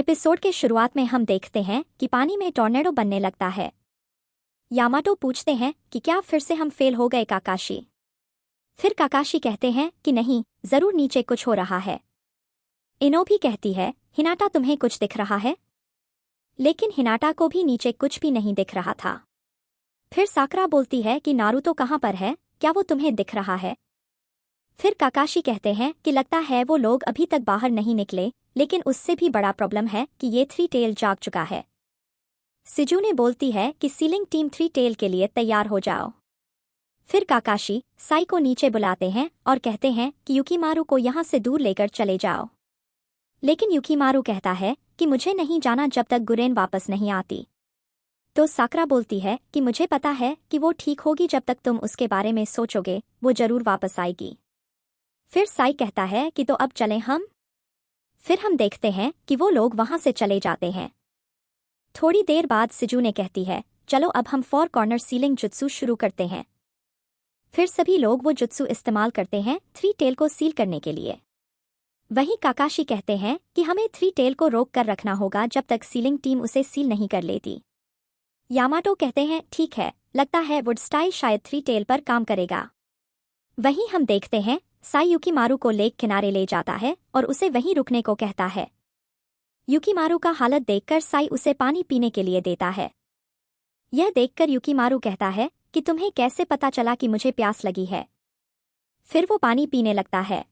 Episode के शुरुआत में हम देखते हैं कि पानी में टॉर्नेडो बनने लगता है। यामाटो पूछते हैं कि क्या फिर से हम फेल हो गए काकाशी। फिर काकाशी कहते हैं कि नहीं, जरूर नीचे कुछ हो रहा है। इनो भी कहती है, हिनाटा तुम्हें कुछ दिख रहा है? लेकिन हिनाटा को भी नीचे कुछ भी नहीं दिख रहा था। फिर साकरा बोलती है कि नारुतो कहाँ पर है, क्या वो तुम्हें दिख रहा है? फिर काकाशी कहते हैं कि लगता है वो लोग अभी तक बाहर नहीं निकले, लेकिन उससे भी बड़ा प्रॉब्लम है कि ये थ्री टेल जाग चुका है। सिजू ने बोलती है कि सीलिंग टीम थ्री टेल के लिए तैयार हो जाओ। फिर काकाशी साई को नीचे बुलाते हैं और कहते हैं कि युकीमारू को यहाँ से दूर लेकर चले जाओ। लेकिन युकीमारू कहता है कि मुझे नहीं जाना जब तक गुरेन वापस नहीं आती। तो साकरा बोलती है कि मुझे पता है कि वो ठीक होगी, जब तक तुम उसके बारे में सोचोगे वो जरूर वापस आएगी। फिर साई कहता है कि तो अब चलें हम। फिर हम देखते हैं कि वो लोग वहां से चले जाते हैं। थोड़ी देर बाद सिजू ने कहती है, चलो अब हम 4 कॉर्नर सीलिंग जुत्सु शुरू करते हैं। फिर सभी लोग वो जुत्सु इस्तेमाल करते हैं थ्री टेल को सील करने के लिए। वहीं काकाशी कहते हैं कि हमें थ्री टेल को रोक कर रखना होगा जब तक सीलिंग टीम उसे सील नहीं कर लेती। यामाटो कहते हैं ठीक है, लगता है वुड स्टाइल शायद थ्री टेल पर काम करेगा। वहीं हम देखते हैं साई युकीमारू को लेक किनारे ले जाता है और उसे वहीं रुकने को कहता है। युकीमारू का हालत देखकर साई उसे पानी पीने के लिए देता है। यह देखकर युकीमारू कहता है कि तुम्हें कैसे पता चला कि मुझे प्यास लगी है? फिर वो पानी पीने लगता है।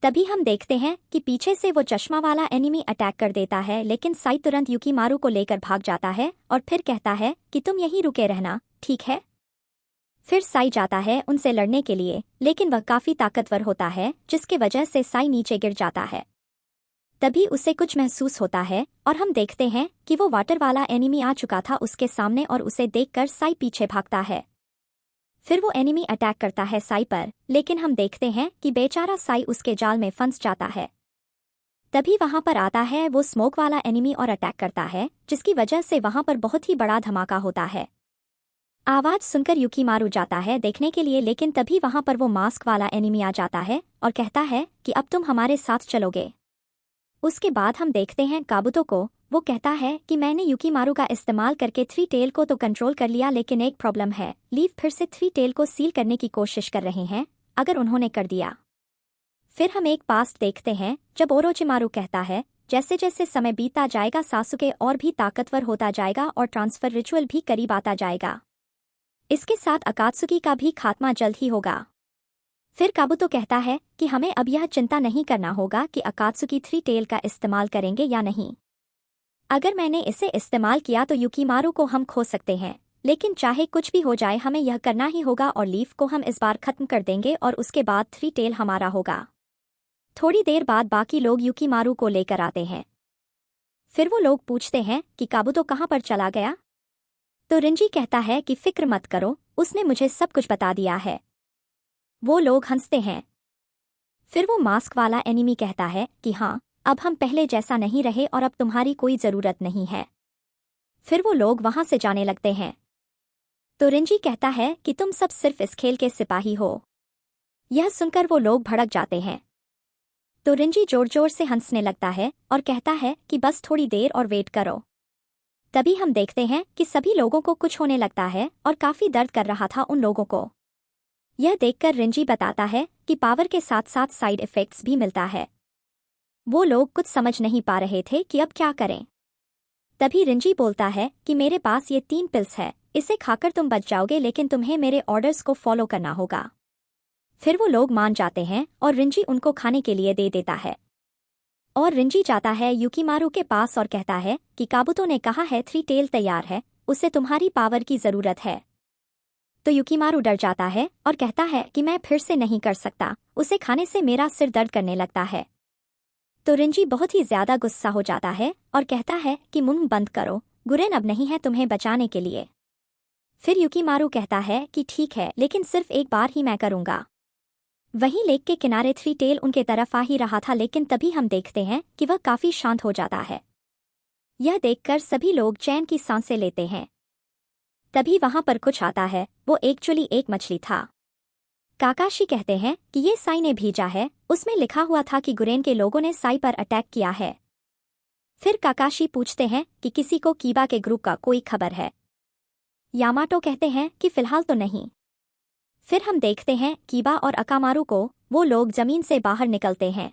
तभी हम देखते हैं कि पीछे से वो चश्मा वाला एनिमी अटैक कर देता है, लेकिन साई तुरंत युकीमारू को लेकर भाग जाता है और फिर कहता है कि तुम यहीं रुके रहना, ठीक है? फिर साई जाता है उनसे लड़ने के लिए, लेकिन वह काफी ताकतवर होता है, जिसके वजह से साई नीचे गिर जाता है। तभी उसे कुछ महसूस होता है और हम देखते हैं कि वो वाटर वाला एनिमी आ चुका था उसके सामने और उसे देखकर साई पीछे भागता है। फिर वो एनिमी अटैक करता है साई पर, लेकिन हम देखते हैं कि बेचारा साई उसके जाल में फंस जाता है। तभी वहां पर आता है वो स्मोक वाला एनिमी और अटैक करता है, जिसकी वजह से वहां पर बहुत ही बड़ा धमाका होता है। आवाज सुनकर युकीमारू जाता है देखने के लिए, लेकिन तभी वहां पर वो मास्क वाला एनिमी आ जाता है और कहता है कि अब तुम हमारे साथ चलोगे। उसके बाद हम देखते हैं काबुतो को। वो कहता है कि मैंने युकीमारू का इस्तेमाल करके थ्री टेल को तो कंट्रोल कर लिया, लेकिन एक प्रॉब्लम है, लीव फिर से थ्री टेल को सील करने की कोशिश कर रहे हैं, अगर उन्होंने कर दिया। फिर हम एक पास्ट देखते हैं जब ओरोचिमारू कहता है, जैसे जैसे समय बीतता जाएगा सासुके और भी ताकतवर होता जाएगा और ट्रांसफर रिचुअल भी करीब आता जाएगा। इसके साथ अकात्सुकी का भी खात्मा जल्द ही होगा। फिर काबुतो कहता है कि हमें अब यह चिंता नहीं करना होगा कि अकात्सुकी थ्री टेल का इस्तेमाल करेंगे या नहीं। अगर मैंने इसे इस्तेमाल किया तो युकीमारू को हम खो सकते हैं, लेकिन चाहे कुछ भी हो जाए हमें यह करना ही होगा और लीफ को हम इस बार खत्म कर देंगे और उसके बाद थ्री टेल हमारा होगा। थोड़ी देर बाद बाकी लोग युकीमारू को लेकर आते हैं। फिर वो लोग पूछते हैं कि काबुतो कहाँ पर चला गया? तो रिंजी कहता है कि फिक्र मत करो, उसने मुझे सब कुछ बता दिया है। वो लोग हंसते हैं। फिर वो मास्क वाला एनिमी कहता है कि हाँ, अब हम पहले जैसा नहीं रहे और अब तुम्हारी कोई जरूरत नहीं है। फिर वो लोग वहां से जाने लगते हैं। तो रिंजी कहता है कि तुम सब सिर्फ इस खेल के सिपाही हो। यह सुनकर वो लोग भड़क जाते हैं। तो रिंजी जोर जोर से हंसने लगता है और कहता है कि बस थोड़ी देर और वेट करो। तभी हम देखते हैं कि सभी लोगों को कुछ होने लगता है और काफी दर्द कर रहा था उन लोगों को। यह देखकर रिंजी बताता है कि पावर के साथ साथ साइड इफेक्ट्स भी मिलता है। वो लोग कुछ समझ नहीं पा रहे थे कि अब क्या करें। तभी रिंजी बोलता है कि मेरे पास ये 3 पिल्स है, इसे खाकर तुम बच जाओगे, लेकिन तुम्हें मेरे ऑर्डर्स को फॉलो करना होगा। फिर वो लोग मान जाते हैं और रिंजी उनको खाने के लिए दे देता है। और रिंजी जाता है युकीमारू के पास और कहता है कि काबुतो ने कहा है थ्री टेल तैयार है, उसे तुम्हारी पावर की जरूरत है। तो युकीमारू डर जाता है और कहता है कि मैं फिर से नहीं कर सकता, उसे खाने से मेरा सिर दर्द करने लगता है। तो रिंजी बहुत ही ज्यादा गुस्सा हो जाता है और कहता है कि मुंह बंद करो, गुरेन अब नहीं है तुम्हें बचाने के लिए। फिर युकीमारू कहता है कि ठीक है, लेकिन सिर्फ एक बार ही मैं करूंगा। वहीं लेक के किनारे थ्री टेल उनके तरफ आ ही रहा था, लेकिन तभी हम देखते हैं कि वह काफी शांत हो जाता है। यह देखकर सभी लोग चैन की सांसें लेते हैं। तभी वहां पर कुछ आता है, वो एक्चुअली एक मछली था। काकाशी कहते हैं कि ये साई ने भेजा है, उसमें लिखा हुआ था कि गुरेन के लोगों ने साई पर अटैक किया है। फिर काकाशी पूछते हैं कि किसी को कीबा के ग्रुप का कोई खबर है। यामाटो कहते हैं कि फिलहाल तो नहीं। फिर हम देखते हैं कीबा और अकामारू को, वो लोग जमीन से बाहर निकलते हैं।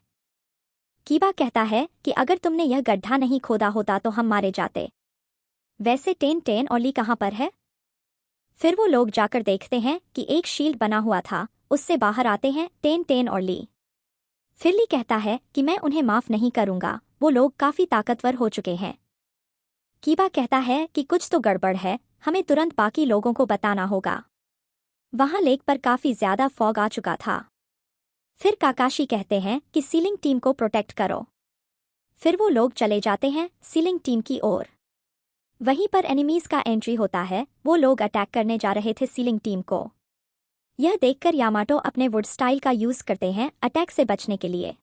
कीबा कहता है कि अगर तुमने यह गड्ढा नहीं खोदा होता तो हम मारे जाते। वैसे टेन टेन और ली कहाँ पर है? फिर वो लोग जाकर देखते हैं कि एक शील्ड बना हुआ था, उससे बाहर आते हैं टेन टेन और ली। फिर ली कहता है कि मैं उन्हें माफ नहीं करूंगा, वो लोग काफी ताकतवर हो चुके हैं। कीबा कहता है कि कुछ तो गड़बड़ है, हमें तुरंत बाकी लोगों को बताना होगा। वहां लेक पर काफी ज्यादा फॉग आ चुका था। फिर काकाशी कहते हैं कि सीलिंग टीम को प्रोटेक्ट करो। फिर वो लोग चले जाते हैं सीलिंग टीम की ओर। वहीं पर एनिमीज का एंट्री होता है, वो लोग अटैक करने जा रहे थे सीलिंग टीम को। यह देखकर यामाटो अपने वुड स्टाइल का यूज करते हैं अटैक से बचने के लिए।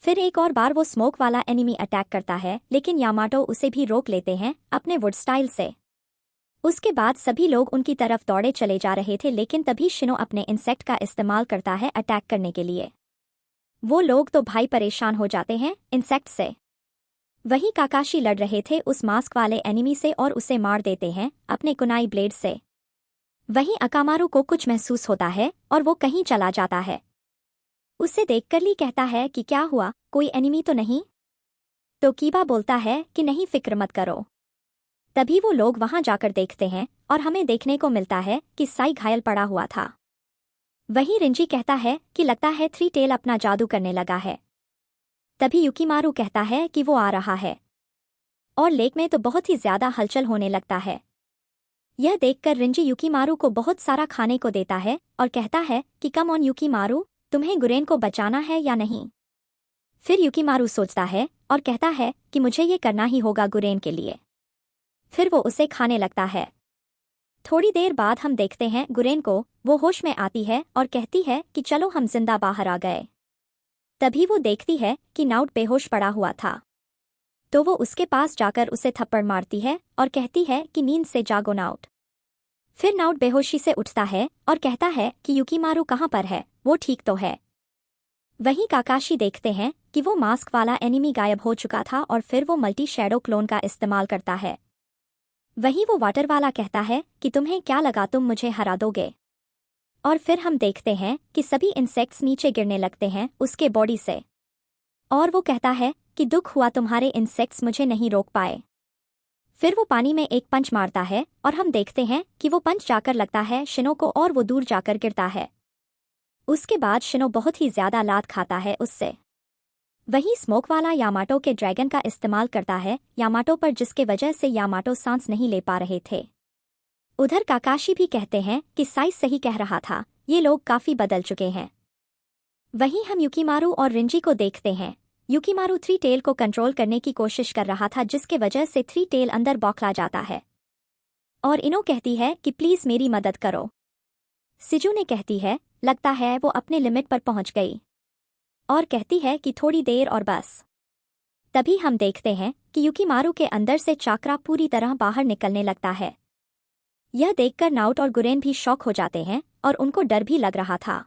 फिर एक और बार वो स्मोक वाला एनिमी अटैक करता है, लेकिन यामाटो उसे भी रोक लेते हैं अपने वुड स्टाइल से। उसके बाद सभी लोग उनकी तरफ दौड़े चले जा रहे थे, लेकिन तभी शिनो अपने इंसेक्ट का इस्तेमाल करता है अटैक करने के लिए। वो लोग तो भाई परेशान हो जाते हैं इंसेक्ट से। वहीं काकाशी लड़ रहे थे उस मास्क वाले एनिमी से और उसे मार देते हैं अपने कुनाई ब्लेड से। वहीं अकामारू को कुछ महसूस होता है और वो कहीं चला जाता है। उसे देखकर ली कहता है कि क्या हुआ, कोई एनिमी तो नहीं? तो कीबा बोलता है कि नहीं, फिक्र मत करो। तभी वो लोग वहां जाकर देखते हैं और हमें देखने को मिलता है कि साई घायल पड़ा हुआ था। वहीं रिंजी कहता है कि लगता है थ्री टेल अपना जादू करने लगा है। तभी युकीमारू कहता है कि वो आ रहा है और लेक में तो बहुत ही ज्यादा हलचल होने लगता है। यह देखकर रिंजी युकीमारू को बहुत सारा खाने को देता है और कहता है कि कम ऑन युकीमारू, तुम्हें गुरेन को बचाना है या नहीं? फिर युकीमारू सोचता है और कहता है कि मुझे ये करना ही होगा गुरेन के लिए। फिर वो उसे खाने लगता है। थोड़ी देर बाद हम देखते हैं गुरेन को, वो होश में आती है और कहती है कि चलो हम जिंदा बाहर आ गए। तभी वो देखती है कि नाउट बेहोश पड़ा हुआ था, तो वो उसके पास जाकर उसे थप्पड़ मारती है और कहती है कि नींद से जागो नाउट। फिर नाउट बेहोशी से उठता है और कहता है कि युकीमारू कहाँ पर है, वो ठीक तो है? वहीं काकाशी देखते हैं कि वो मास्क वाला एनिमी गायब हो चुका था और फिर वो मल्टी शैडो क्लोन का इस्तेमाल करता है। वहीं वो वाटर वाला कहता है कि तुम्हें क्या लगा तुम मुझे हरा दोगे? और फिर हम देखते हैं कि सभी इंसेक्ट्स नीचे गिरने लगते हैं उसके बॉडी से। और वो कहता है कि दुख हुआ तुम्हारे इंसेक्ट्स मुझे नहीं रोक पाए। फिर वो पानी में एक पंच मारता है और हम देखते हैं कि वो पंच जाकर लगता है शिनो को और वो दूर जाकर गिरता है। उसके बाद शिनो बहुत ही ज्यादा लात खाता है उससे। वहीं स्मोक वाला यामाटो के ड्रैगन का इस्तेमाल करता है यामाटो पर, जिसके वजह से यामाटो सांस नहीं ले पा रहे थे। उधर काकाशी भी कहते हैं कि साइज सही कह रहा था, ये लोग काफी बदल चुके हैं। वहीं हम युकीमारू और रिंजी को देखते हैं। युकीमारू थ्री टेल को कंट्रोल करने की कोशिश कर रहा था, जिसके वजह से थ्री टेल अंदर बौखला जाता है और इनो कहती है कि प्लीज मेरी मदद करो। सिजू ने कहती है लगता है वो अपने लिमिट पर पहुंच गई और कहती है कि थोड़ी देर और बस। तभी हम देखते हैं कि युकीमारू के अंदर से चाक्रा पूरी तरह बाहर निकलने लगता है। यह देखकर नाउट और गुरेन भी शॉक हो जाते हैं और उनको डर भी लग रहा था।